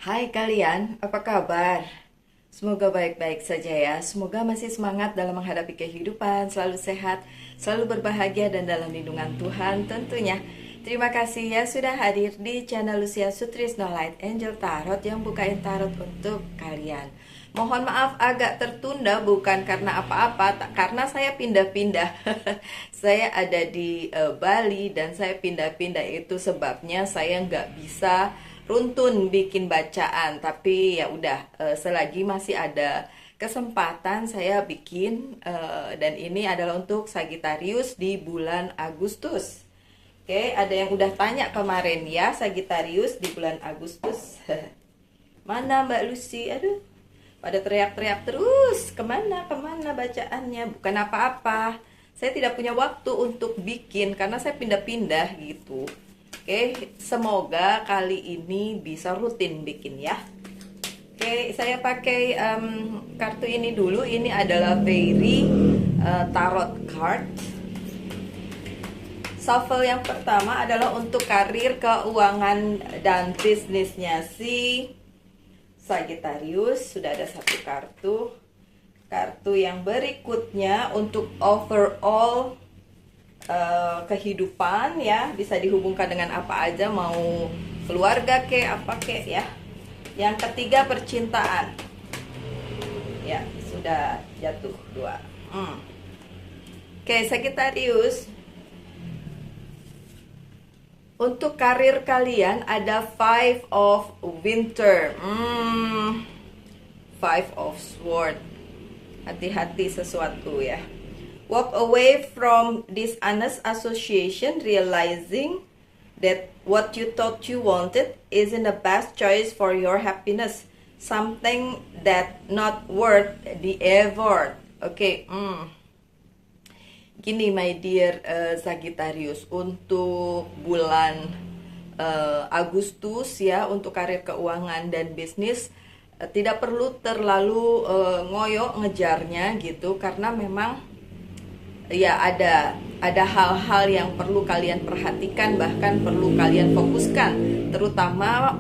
Hai kalian, apa kabar? Semoga baik-baik saja ya. Semoga masih semangat dalam menghadapi kehidupan, selalu sehat, selalu berbahagia dan dalam lindungan Tuhan tentunya. Terima kasih ya sudah hadir di channel Lucia Sutrisno Light Angel Tarot yang bukain tarot untuk kalian. Mohon maaf agak tertunda bukan karena apa-apa, karena saya pindah-pindah. Saya ada di Bali dan saya pindah-pindah itu sebabnya saya nggak bisa runtun bikin bacaan, tapi ya udah, selagi masih ada kesempatan saya bikin, dan ini adalah untuk Sagittarius di bulan Agustus. Oke, ada yang udah tanya kemarin ya, Sagittarius di bulan Agustus. Mana Mbak Lucy? Aduh, pada teriak-teriak terus. Kemana bacaannya? Bukan apa-apa. Saya tidak punya waktu untuk bikin karena saya pindah-pindah gitu. Oke, semoga kali ini bisa rutin bikin ya. Oke, saya pakai kartu ini dulu. Ini adalah Fairy Tarot Card. Shuffle yang pertama adalah untuk karir, keuangan, dan bisnisnya si Sagittarius. Sudah ada satu kartu. Kartu yang berikutnya untuk overall kehidupan ya, bisa dihubungkan dengan apa aja, mau keluarga ke apa ke ya. Yang ketiga percintaan. Ya, sudah jatuh dua. Oke, Sagittarius. Untuk karir kalian ada Five of Winter. Five of Sword. Hati-hati sesuatu ya. Walk away from dishonest association, realizing that what you thought you wanted isn't the best choice for your happiness. Something that not worth the effort. Oke, Gini my dear Sagittarius, untuk bulan Agustus ya, untuk karir, keuangan, dan bisnis, tidak perlu terlalu ngoyo ngejarnya gitu, karena memang ya ada hal-hal yang perlu kalian perhatikan, bahkan perlu kalian fokuskan, terutama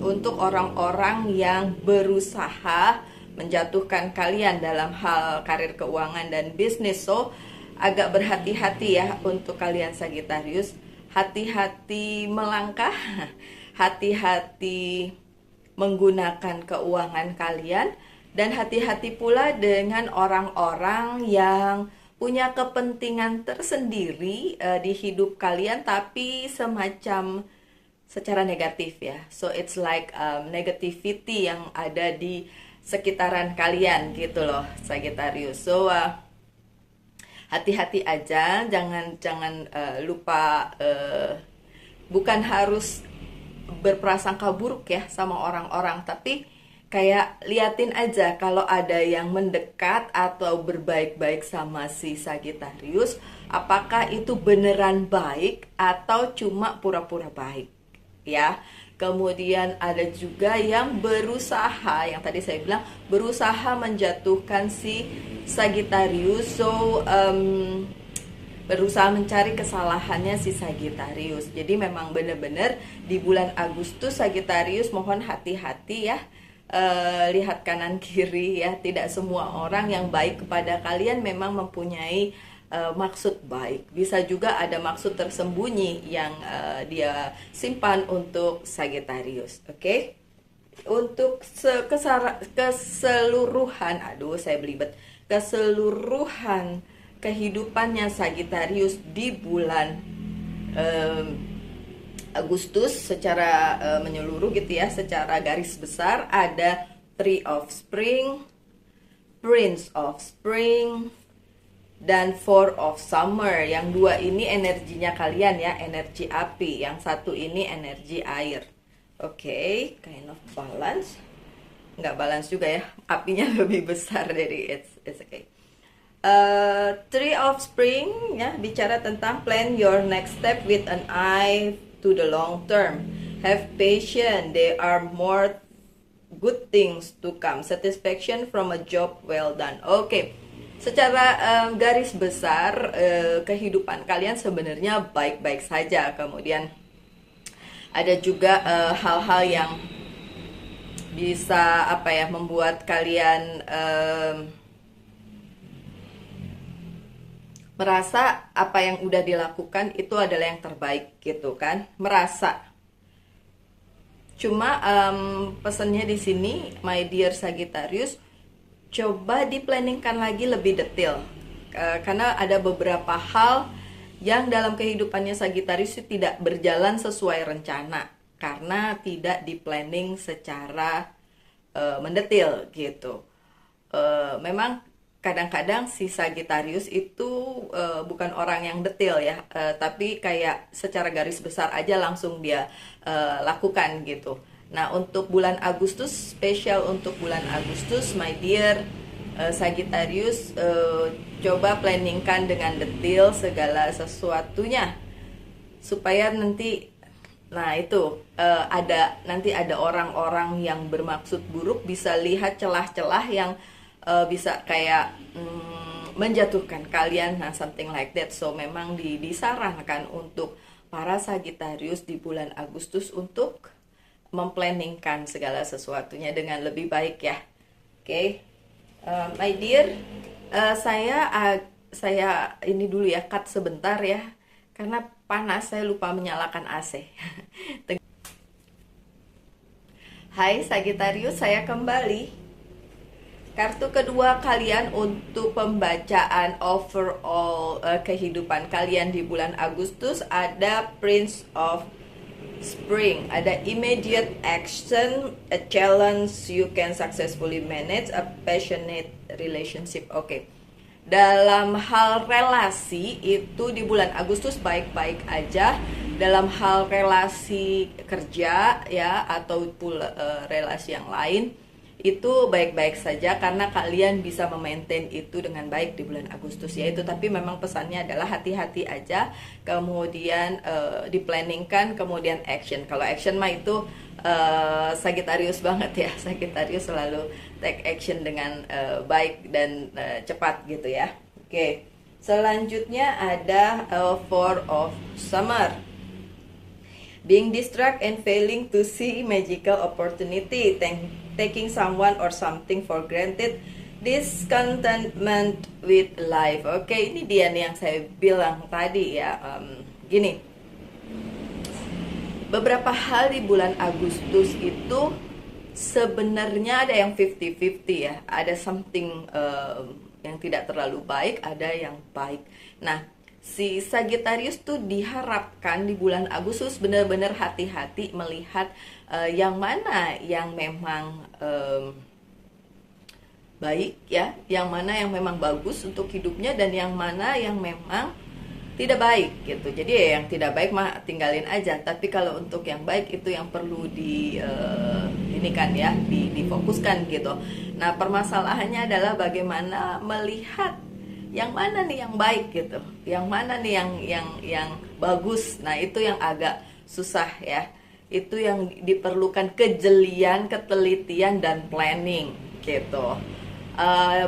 untuk orang-orang yang berusaha menjatuhkan kalian dalam hal karir, keuangan, dan bisnis. So agak berhati-hati ya untuk kalian Sagittarius. Hati-hati melangkah, hati-hati menggunakan keuangan kalian, dan hati-hati pula dengan orang-orang yang punya kepentingan tersendiri di hidup kalian, tapi semacam secara negatif ya. So it's like negativity yang ada di sekitaran kalian gitu loh Sagittarius. So hati-hati aja, jangan lupa, bukan harus berprasangka buruk ya sama orang-orang, tapi kayak liatin aja kalau ada yang mendekat atau berbaik-baik sama si Sagittarius, apakah itu beneran baik atau cuma pura-pura baik ya. Kemudian ada juga yang berusaha, yang tadi saya bilang berusaha menjatuhkan si Sagittarius. So berusaha mencari kesalahannya si Sagittarius. Jadi memang benar-benar di bulan Agustus Sagittarius mohon hati-hati ya. Lihat kanan kiri ya, tidak semua orang yang baik kepada kalian memang mempunyai maksud baik. Bisa juga ada maksud tersembunyi yang dia simpan untuk Sagittarius. Oke? Untuk keseluruhan, saya belibet, keseluruhan kehidupannya Sagittarius di bulan Agustus secara menyeluruh gitu ya, secara garis besar ada Three of Spring, Prince of Spring, dan Four of Summer. Yang dua ini energinya kalian ya, energi api. Yang satu ini energi air. Oke, kind of balance. Nggak balance juga ya, apinya lebih besar dari it's okay. Three of Spring ya, bicara tentang plan your next step with an eye to the long term. Have patience, there are more good things to come. Satisfaction from a job well done. Oke. Secara garis besar kehidupan kalian sebenarnya baik-baik saja. Kemudian ada juga hal-hal yang bisa apa ya, membuat kalian merasa apa yang udah dilakukan itu adalah yang terbaik gitu kan, merasa. Cuma pesannya di sini, my dear Sagittarius, coba diplanningkan lagi lebih detail. Karena ada beberapa hal yang dalam kehidupannya Sagittarius itu tidak berjalan sesuai rencana karena tidak diplanning secara mendetil gitu. Memang kadang-kadang si Sagittarius itu bukan orang yang detail ya, tapi kayak secara garis besar aja langsung dia lakukan gitu. Nah, untuk bulan Agustus, spesial untuk bulan Agustus, my dear Sagittarius, coba planningkan dengan detail segala sesuatunya supaya nanti, nah itu nanti ada orang-orang yang bermaksud buruk bisa lihat celah-celah yang bisa kayak menjatuhkan kalian, nah something like that. So memang disarankan untuk para Sagittarius di bulan Agustus untuk memplanningkan segala sesuatunya dengan lebih baik ya. Oke. My dear, saya ini dulu ya, cut sebentar ya, karena panas, saya lupa menyalakan AC. Hai Sagittarius, saya kembali. Kartu kedua kalian untuk pembacaan overall kehidupan kalian di bulan Agustus ada Prince of Spring, ada immediate action, a challenge you can successfully manage, a passionate relationship. Oke. Dalam hal relasi itu di bulan Agustus baik-baik aja. Dalam hal relasi kerja ya atau relasi yang lain itu baik-baik saja karena kalian bisa memaintain itu dengan baik di bulan Agustus ya itu. Tapi memang pesannya adalah hati-hati aja, kemudian diplanningkan, kemudian action. Kalau action mah itu Sagittarius banget ya, Sagittarius selalu take action dengan baik dan cepat gitu ya. Oke, selanjutnya ada Four of Summer. Being distracted and failing to see magical opportunity, taking someone or something for granted, discontentment with life. Oke, ini dia nih yang saya bilang tadi ya. Gini, beberapa hal di bulan Agustus itu sebenarnya ada yang 50-50 ya. Ada something yang tidak terlalu baik, ada yang baik. Nah, si Sagittarius tuh diharapkan di bulan Agustus benar-benar hati-hati melihat yang mana yang memang baik ya, yang mana yang memang bagus untuk hidupnya dan yang mana yang memang tidak baik gitu. Jadi ya yang tidak baik mah tinggalin aja. Tapi kalau untuk yang baik itu yang perlu ini kan ya, difokuskan gitu. Nah, permasalahannya adalah bagaimana melihat yang mana nih yang baik gitu, yang mana nih yang bagus. Nah, itu yang agak susah ya. Itu yang diperlukan kejelian, ketelitian dan planning gitu.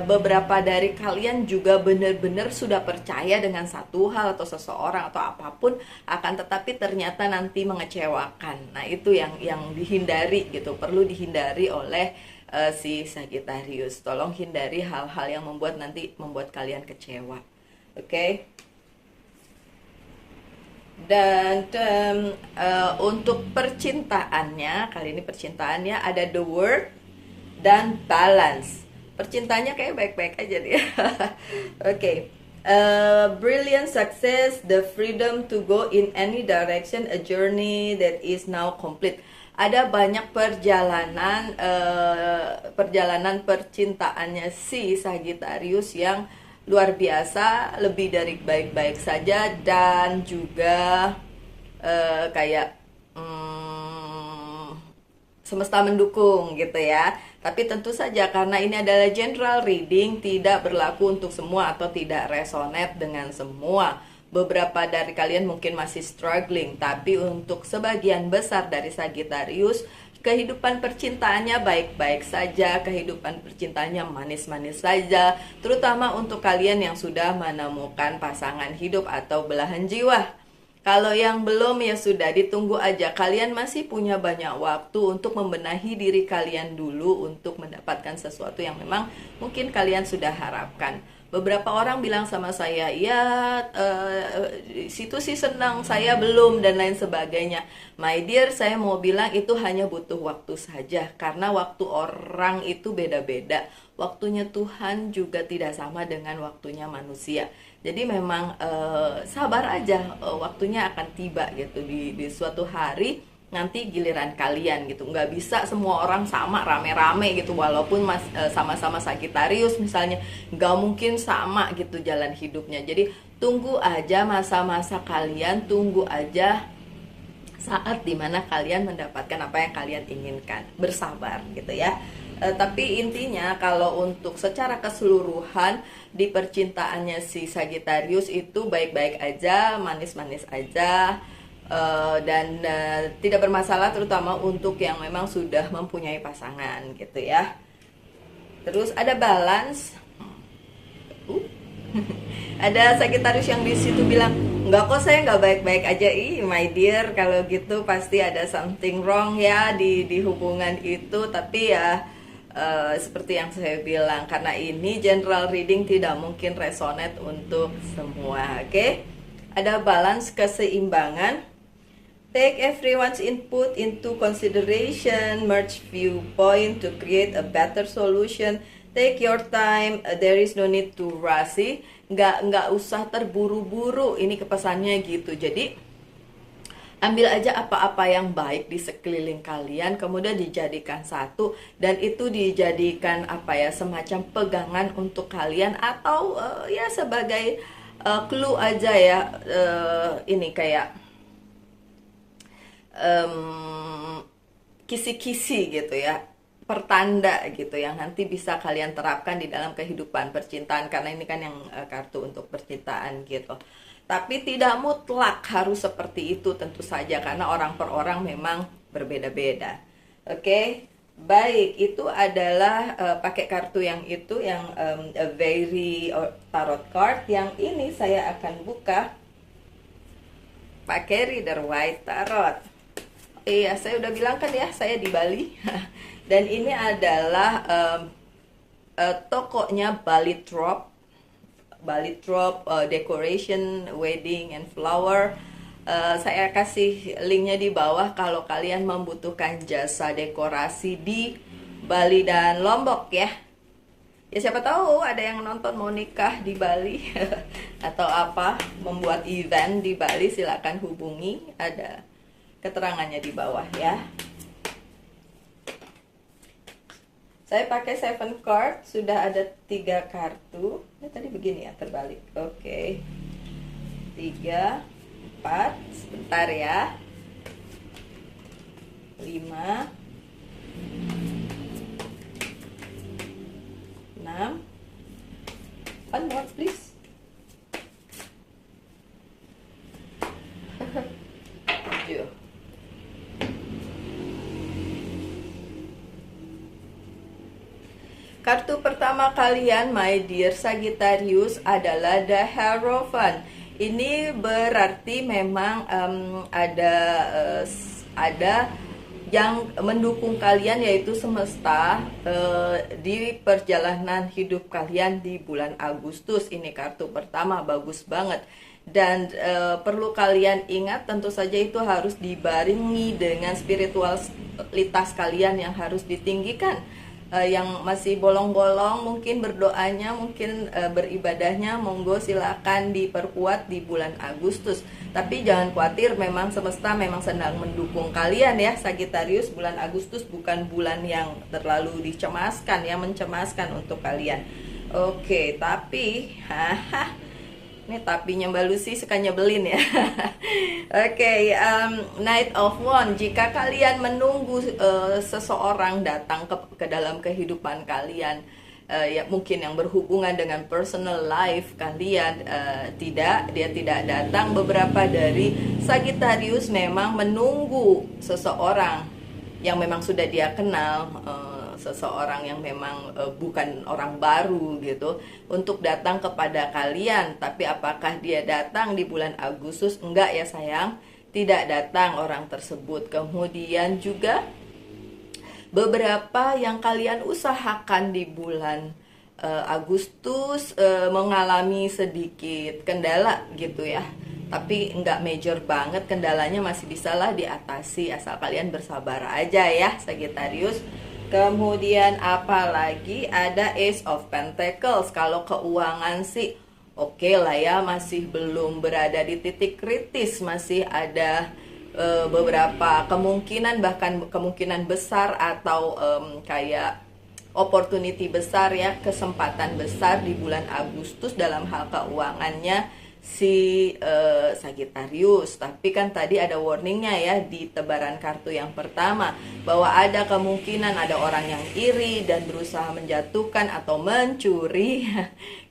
Beberapa dari kalian juga benar-benar sudah percaya dengan satu hal atau seseorang atau apapun, akan tetapi ternyata nanti mengecewakan. Nah, itu yang dihindari gitu, perlu dihindari oleh si Sagittarius. Tolong hindari hal-hal yang membuat kalian kecewa. Oke? Dan untuk percintaannya, kali ini percintaannya ada the World dan balance. Percintaannya kayak baik-baik aja dia. Oke. Brilliant success, the freedom to go in any direction, a journey that is now complete. Ada banyak perjalanan percintaannya si Sagittarius yang luar biasa, lebih dari baik-baik saja, dan juga kayak semesta mendukung gitu ya. Tapi tentu saja karena ini adalah general reading, tidak berlaku untuk semua atau tidak resonate dengan semua. Beberapa dari kalian mungkin masih struggling, tapi untuk sebagian besar dari Sagittarius, kehidupan percintaannya baik-baik saja, kehidupan percintaannya manis-manis saja, terutama untuk kalian yang sudah menemukan pasangan hidup atau belahan jiwa. Kalau yang belum ya sudah ditunggu aja. Kalian masih punya banyak waktu untuk membenahi diri kalian dulu untuk mendapatkan sesuatu yang memang mungkin kalian sudah harapkan. Beberapa orang bilang sama saya, ya situ sih senang, saya belum dan lain sebagainya. My dear, saya mau bilang itu hanya butuh waktu saja. Karena waktu orang itu beda-beda. Waktunya Tuhan juga tidak sama dengan waktunya manusia. Jadi memang sabar aja, waktunya akan tiba gitu di suatu hari nanti giliran kalian gitu. Nggak bisa semua orang sama rame-rame gitu, walaupun sama-sama Sagitarius misalnya, nggak mungkin sama gitu jalan hidupnya. Jadi tunggu aja masa-masa kalian, tunggu aja saat dimana kalian mendapatkan apa yang kalian inginkan. Bersabar gitu ya. Tapi intinya kalau untuk secara keseluruhan di percintaannya si Sagittarius itu baik-baik aja, manis-manis aja, dan tidak bermasalah, terutama untuk yang memang sudah mempunyai pasangan gitu ya. Terus ada balance. Ada Sagittarius yang di situ bilang, nggak kok, saya nggak baik-baik aja. My dear, kalau gitu pasti ada something wrong ya di hubungan itu. Tapi ya seperti yang saya bilang, karena ini general reading tidak mungkin resonate untuk semua. Oke? Ada balance, keseimbangan. Take everyone's input into consideration, merge viewpoint to create a better solution. Take your time, there is no need to rush. Nggak usah terburu-buru, ini kepesannya gitu. Jadi ambil aja apa-apa yang baik di sekeliling kalian, kemudian dijadikan satu, dan itu dijadikan apa ya, semacam pegangan untuk kalian, atau ya sebagai clue aja ya, ini kayak kisi-kisi gitu ya, pertanda gitu yang nanti bisa kalian terapkan di dalam kehidupan percintaan, karena ini kan yang kartu untuk percintaan gitu. Tapi tidak mutlak harus seperti itu tentu saja, karena orang per orang memang berbeda-beda. Oke, baik, itu adalah pakai kartu yang itu, yang a very tarot card. Yang ini saya akan buka pakai Rider White Tarot. Iya, saya udah bilang kan ya, saya di Bali. Dan ini adalah tokonya Bali Trop Decoration, Wedding and Flower. Saya kasih linknya di bawah kalau kalian membutuhkan jasa dekorasi di Bali dan Lombok ya. Ya siapa tahu ada yang nonton mau nikah di Bali atau apa, membuat event di Bali, silakan hubungi, ada keterangannya di bawah ya. Saya pakai 7 card, sudah ada 3 kartu. Ini tadi begini ya, terbalik. Oke. 3, 4, sebentar ya. 5, 6. One more please. 7. Kartu pertama kalian, my dear Sagittarius, adalah The Hierophant. Ini berarti memang ada yang mendukung kalian, yaitu semesta di perjalanan hidup kalian di bulan Agustus. Ini kartu pertama, bagus banget. Dan perlu kalian ingat, tentu saja itu harus dibarengi dengan spiritualitas kalian yang harus ditinggikan. Yang masih bolong-bolong mungkin berdoanya, mungkin beribadahnya, monggo silakan diperkuat di bulan Agustus. Tapi jangan khawatir, memang semesta memang sedang mendukung kalian ya Sagittarius. Bulan Agustus bukan bulan yang terlalu dicemaskan ya, mencemaskan untuk kalian. Oke, tapi ini tapinya Mbak Lucy suka nyebelin ya. Oke, Knight of Wands. Jika kalian menunggu seseorang datang ke dalam kehidupan kalian, ya mungkin yang berhubungan dengan personal life kalian, dia tidak datang. Beberapa dari Sagittarius memang menunggu seseorang yang memang sudah dia kenal seseorang yang memang bukan orang baru gitu untuk datang kepada kalian. Tapi apakah dia datang di bulan Agustus? Enggak ya sayang, tidak datang orang tersebut. Kemudian juga beberapa yang kalian usahakan di bulan Agustus mengalami sedikit kendala gitu ya, tapi nggak major banget, kendalanya masih bisalah diatasi asal kalian bersabar aja ya Sagittarius. Kemudian apalagi ada Ace of Pentacles. Kalau keuangan sih oke lah ya, masih belum berada di titik kritis, masih ada beberapa kemungkinan, bahkan kemungkinan besar atau kayak opportunity besar ya, kesempatan besar di bulan Agustus dalam hal keuangannya si Sagittarius. Tapi kan tadi ada warningnya ya di tebaran kartu yang pertama, bahwa ada kemungkinan ada orang yang iri dan berusaha menjatuhkan atau mencuri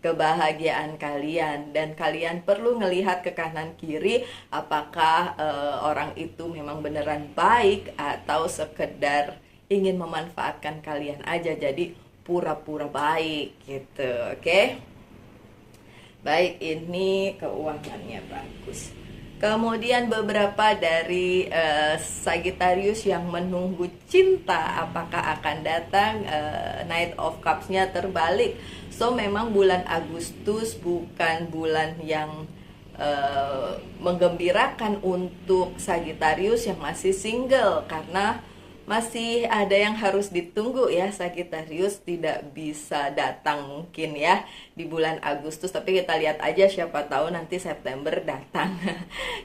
kebahagiaan kalian, dan kalian perlu ngelihat ke kanan kiri apakah orang itu memang beneran baik atau sekedar ingin memanfaatkan kalian aja, jadi pura-pura baik gitu. Oke? Baik, ini keuangannya bagus. Kemudian beberapa dari Sagittarius yang menunggu cinta, apakah akan datang? Knight of Cups-nya terbalik. So memang bulan Agustus bukan bulan yang menggembirakan untuk Sagittarius yang masih single, karena masih ada yang harus ditunggu ya. Sagittarius tidak bisa datang mungkin ya di bulan Agustus, tapi kita lihat aja, siapa tahu nanti September datang.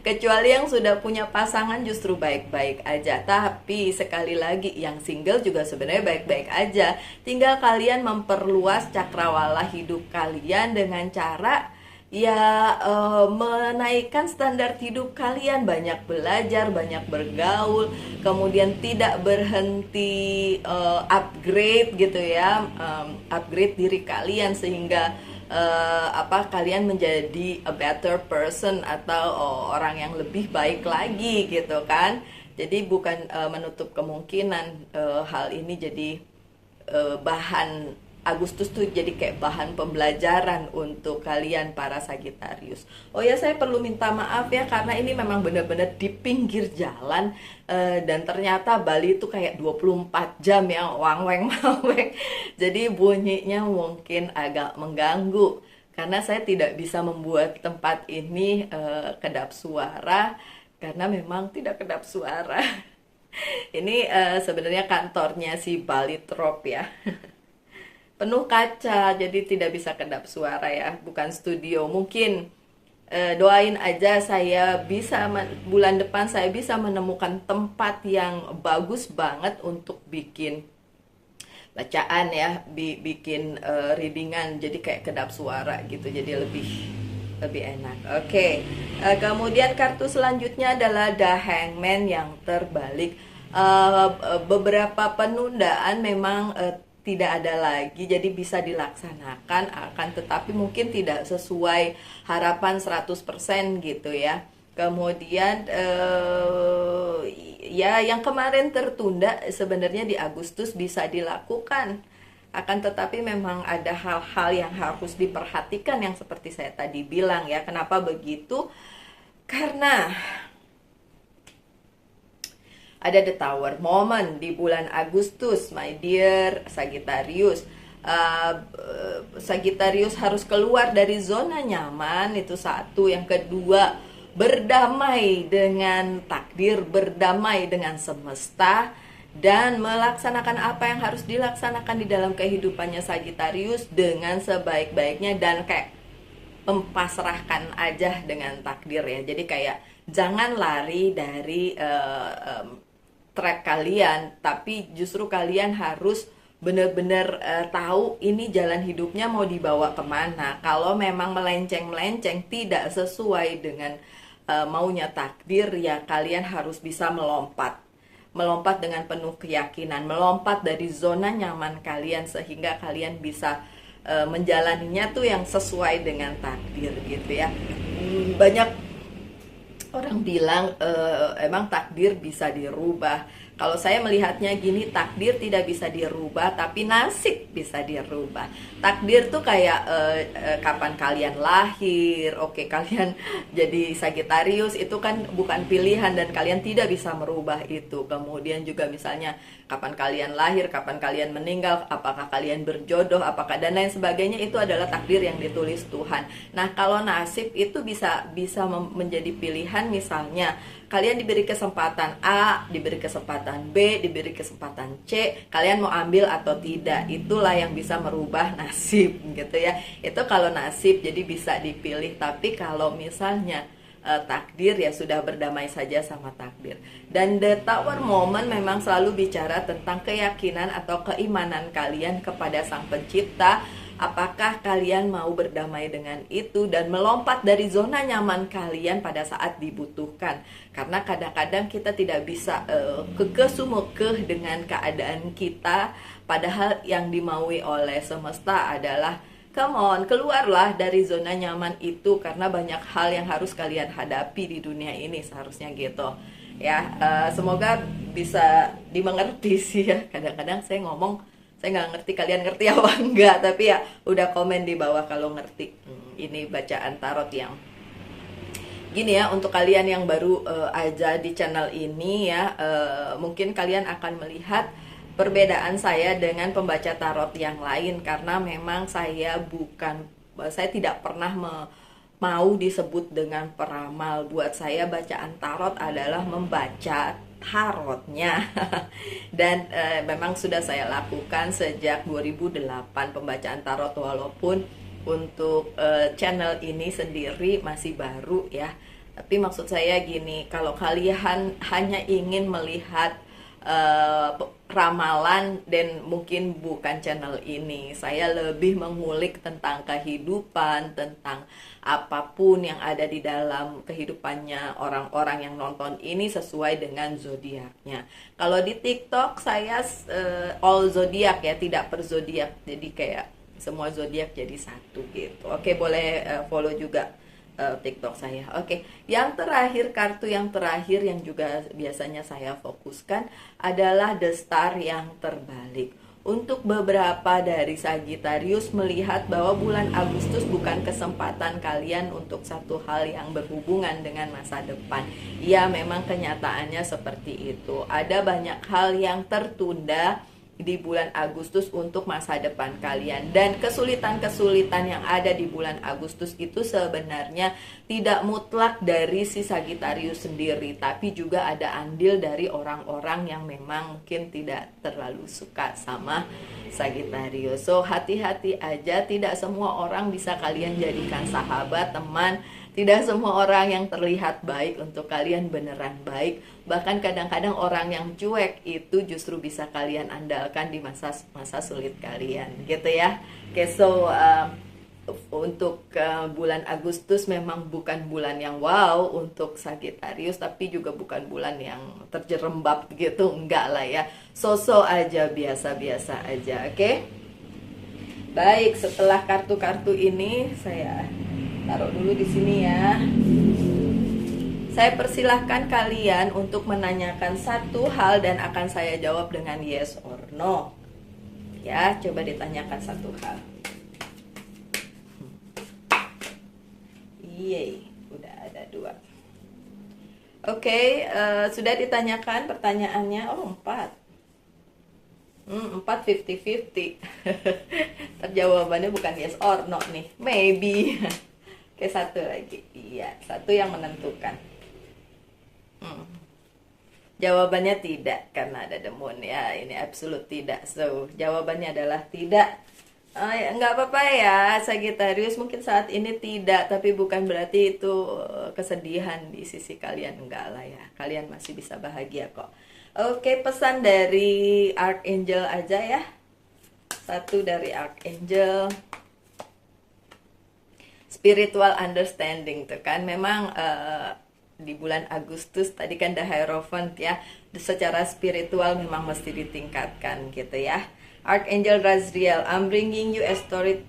Kecuali yang sudah punya pasangan justru baik-baik aja. Tapi sekali lagi, yang single juga sebenarnya baik-baik aja. Tinggal kalian memperluas cakrawala hidup kalian dengan cara ya menaikkan standar hidup kalian, banyak belajar, banyak bergaul, kemudian tidak berhenti upgrade gitu ya, upgrade diri kalian sehingga kalian menjadi a better person atau orang yang lebih baik lagi gitu kan. Jadi bukan menutup kemungkinan hal ini jadi bahan Agustus tuh jadi kayak bahan pembelajaran untuk kalian para Sagittarius. Oh ya, saya perlu minta maaf ya karena ini memang benar-benar di pinggir jalan dan ternyata Bali itu kayak 24 jam ya, wang-weng maweng. Jadi bunyinya mungkin agak mengganggu karena saya tidak bisa membuat tempat ini kedap suara karena memang tidak kedap suara. Ini sebenarnya kantornya si Bali Trop ya. Penuh kaca, jadi tidak bisa kedap suara ya, bukan studio. Mungkin doain aja saya bisa bulan depan saya bisa menemukan tempat yang bagus banget untuk bikin bacaan ya, bikin readingan, jadi kayak kedap suara gitu, jadi lebih enak. Oke. Kemudian kartu selanjutnya adalah The Hangman yang terbalik. Beberapa penundaan memang tidak ada lagi, jadi bisa dilaksanakan, akan tetapi mungkin tidak sesuai harapan 100% gitu ya. Kemudian ya yang kemarin tertunda sebenarnya di Agustus bisa dilakukan, akan tetapi memang ada hal-hal yang harus diperhatikan yang seperti saya tadi bilang ya. Kenapa begitu? Karena ada the Tower moment di bulan Agustus, my dear Sagittarius. Sagittarius harus keluar dari zona nyaman, itu satu. Yang kedua, berdamai dengan takdir, berdamai dengan semesta, dan melaksanakan apa yang harus dilaksanakan di dalam kehidupannya Sagittarius dengan sebaik-baiknya, dan kayak mempasrahkan aja dengan takdir ya. Jadi kayak jangan lari dari track kalian, tapi justru kalian harus benar-benar tahu ini jalan hidupnya mau dibawa kemana. Kalau memang melenceng-melenceng tidak sesuai dengan maunya takdir, ya kalian harus bisa melompat dengan penuh keyakinan, melompat dari zona nyaman kalian sehingga kalian bisa menjalaninya tuh yang sesuai dengan takdir gitu ya. Banyak orang bilang emang takdir bisa dirubah. Kalau saya melihatnya gini, takdir tidak bisa dirubah, tapi nasib bisa dirubah. Takdir tuh kayak kapan kalian lahir, oke kalian jadi Sagitarius itu kan bukan pilihan dan kalian tidak bisa merubah itu. Kemudian juga misalnya kapan kalian lahir, kapan kalian meninggal, apakah kalian berjodoh, apakah dan lain sebagainya itu adalah takdir yang ditulis Tuhan. Nah kalau nasib itu bisa menjadi pilihan, misalnya kalian diberi kesempatan A, diberi kesempatan B, diberi kesempatan C, kalian mau ambil atau tidak, itulah yang bisa merubah nasib gitu ya. Itu kalau nasib jadi bisa dipilih, tapi kalau misalnya takdir ya sudah berdamai saja sama takdir. Dan the Tower Moment memang selalu bicara tentang keyakinan atau keimanan kalian kepada Sang Pencipta. Apakah kalian mau berdamai dengan itu dan melompat dari zona nyaman kalian pada saat dibutuhkan? Karena kadang-kadang kita tidak bisa kekeh sumekeh dengan keadaan kita, padahal yang dimaui oleh semesta adalah come on, keluarlah dari zona nyaman itu, karena banyak hal yang harus kalian hadapi di dunia ini, seharusnya gitu ya. Semoga bisa dimengerti sih ya. Kadang-kadang saya ngomong saya nggak ngerti kalian ngerti apa enggak, tapi ya udah komen di bawah kalau ngerti. Ini bacaan tarot yang gini ya, untuk kalian yang baru aja di channel ini ya, mungkin kalian akan melihat perbedaan saya dengan pembaca tarot yang lain, karena memang saya tidak pernah mau disebut dengan peramal. Buat saya bacaan tarot adalah membaca tarotnya. Dan memang sudah saya lakukan sejak 2008 pembacaan tarot, walaupun untuk channel ini sendiri masih baru ya. Tapi maksud saya gini, kalau kalian hanya ingin melihat ramalan, dan mungkin bukan channel ini. Saya lebih mengulik tentang kehidupan, tentang apapun yang ada di dalam kehidupannya orang-orang yang nonton ini sesuai dengan zodiaknya. Kalau di TikTok saya all zodiak ya, tidak per zodiak. Jadi kayak semua zodiak jadi satu gitu. Oke, boleh follow juga TikTok saya. Oke, yang terakhir, kartu yang terakhir yang juga biasanya saya fokuskan adalah The Star yang terbalik. Untuk beberapa dari Sagittarius melihat bahwa bulan Agustus bukan kesempatan kalian untuk satu hal yang berhubungan dengan masa depan. Ya, memang kenyataannya seperti itu. Ada banyak hal yang tertunda di bulan Agustus untuk masa depan kalian, dan kesulitan-kesulitan yang ada di bulan Agustus itu sebenarnya tidak mutlak dari si Sagittarius sendiri, tapi juga ada andil dari orang-orang yang memang mungkin tidak terlalu suka sama Sagittarius. So hati-hati aja, tidak semua orang bisa kalian jadikan sahabat, teman. Tidak semua orang yang terlihat baik untuk kalian beneran baik. Bahkan kadang-kadang orang yang cuek itu justru bisa kalian andalkan di masa sulit kalian, gitu ya. Oke, so untuk bulan Agustus memang bukan bulan yang wow untuk Sagittarius, tapi juga bukan bulan yang terjerembab gitu, enggak lah ya. So-so aja, biasa-biasa aja, oke? Baik, setelah kartu-kartu ini saya taruh dulu di sini ya. Saya persilahkan kalian untuk menanyakan satu hal dan akan saya jawab dengan yes or no. Ya, coba ditanyakan satu hal. Yeay, udah ada 2. Oke, sudah ditanyakan pertanyaannya. Oh, 4. 4 50-50. Terjawabannya bukan yes or no nih, maybe. Oke, satu lagi. Iya, satu yang menentukan. Jawabannya tidak, karena ada the moon ya. Ini absolute tidak. So, jawabannya adalah tidak. Nggak apa-apa ya, Sagittarius mungkin saat ini tidak, tapi bukan berarti itu kesedihan di sisi kalian. Enggak lah ya, kalian masih bisa bahagia kok. Oke, pesan dari Archangel aja ya. Satu dari Archangel. Spiritual understanding tuh kan, memang di bulan Agustus tadi kan the Hierophant ya, secara spiritual memang mesti ditingkatkan gitu ya. Archangel Raziel, I'm bringing you esoteric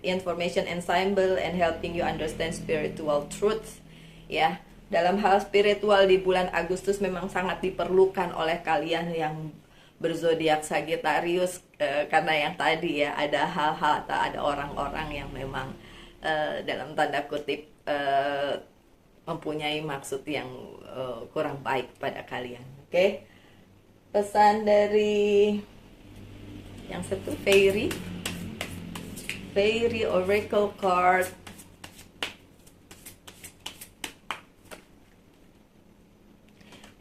information and symbol and helping you understand spiritual truth ya. Dalam hal spiritual di bulan Agustus memang sangat diperlukan oleh kalian yang berzodiak Sagittarius, karena yang tadi ya, ada hal-hal atau ada orang-orang yang memang dalam tanda kutip mempunyai maksud yang kurang baik pada kalian. Oke? Pesan dari yang satu, Fairy Oracle card.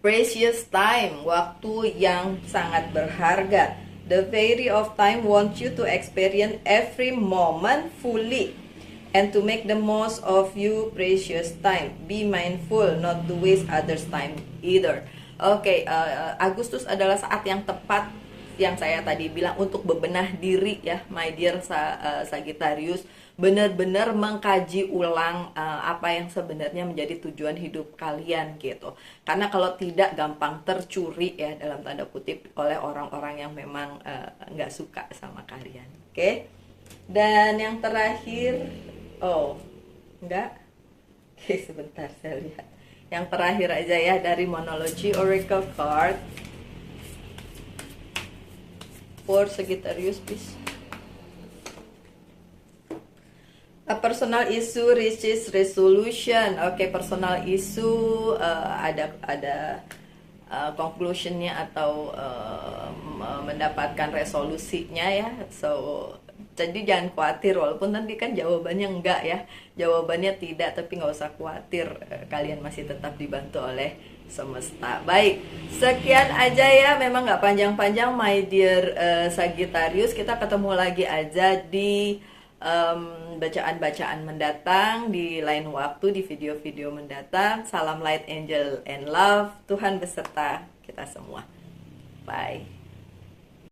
Precious time, waktu yang sangat berharga. The Fairy of Time wants you to experience every moment fully and to make the most of you precious time. Be mindful not to waste others' time either. Oke, Agustus adalah saat yang tepat yang saya tadi bilang untuk bebenah diri ya, my dear Sagittarius. Benar-benar mengkaji ulang apa yang sebenarnya menjadi tujuan hidup kalian gitu. Karena kalau tidak gampang tercuri ya, dalam tanda kutip, oleh orang-orang yang memang nggak suka sama kalian. Oke? Dan yang terakhir, enggak? Oke, sebentar saya lihat. Yang terakhir aja ya, dari Monology Oracle card for Sagittarius, please. A personal issue reaches resolution. Oke, personal issue ada conclusionnya atau mendapatkan resolusinya ya. So jadi jangan khawatir, walaupun nanti kan jawabannya enggak ya, jawabannya tidak, tapi nggak usah khawatir, kalian masih tetap dibantu oleh semesta. Baik, sekian aja ya, memang nggak panjang-panjang my dear Sagittarius. Kita ketemu lagi aja di bacaan-bacaan mendatang, di lain waktu, di video-video mendatang. Salam light, angel, and love. Tuhan beserta kita semua. Bye.